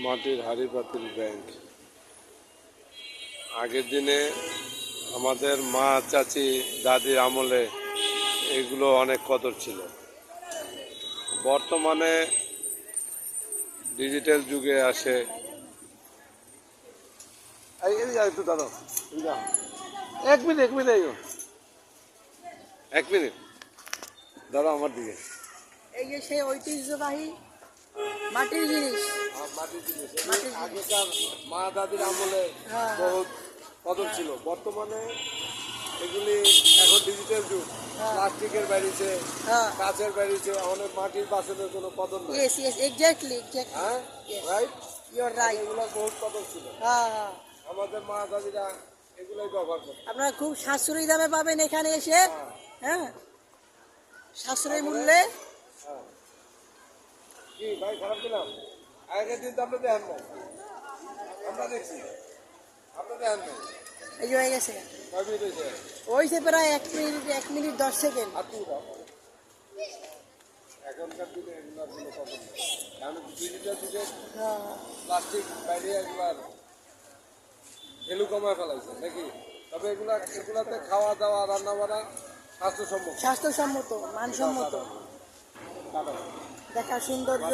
মাটির হাঁড়ি পাতিল ব্যাংক। আগের দিনে আমাদের মা চাচি দাদির আমলে এগুলো অনেক কদর ছিল। বর্তমানে ডিজিটাল যুগে আসে। একটু দাঁড়াও, এক মিনিট দাঁড়াও আমার দিকে। এই যে সেই ঐতিহ্যবাহী মাটির জিনিস, আগেকার মা দাদির আমলে বহুত কদর ছিল। বর্তমানে এগুলি এখন ডিজিটাল যুগ, প্লাস্টিকের বেরিয়েছে, কাঁচের বেরিয়েছে, অনেক মাটির বাসনের কোনো কদর নেই। ইয়েস ইয়েস এক্স্যাক্টলি হ্যাঁ, রাইট, ইউ আর রাইট। এগুলো বহুত কদর ছিল। আমাদের মা দাদিরা এগুলোই ব্যবহার করত। আপনারা খুব সাশ্রয়ী দামে পাবেন এখানে এসে। হ্যাঁ, সাশ্রয়ী মূল্যে। কি ভাই, খারাপ দিলাম? আগের দিন তো আপনি দেখেন না, আমরা দেখছি, আপনি দেখেন না। এই যে হয়ে গেছে, কয় মিনিট হয়েছে? হয়েছে প্রায় 1 মিনিট 10 সেকেন্ড। আর তুই এখনকার দিনে এগুলোর কোনো খবর নেই, কারণ ডিজিটাল যুগে প্লাস্টিক বাইরে এগুলার ভ্যালু কমায় ফেলাইছে নাকি। তবে এগুলাতে খাওয়া দাওয়া রান্না বান্না স্বাস্থ্যসম্মত, স্বাস্থ্যসম্মত, মানসম্মত, দেখা সৌন্দর্য।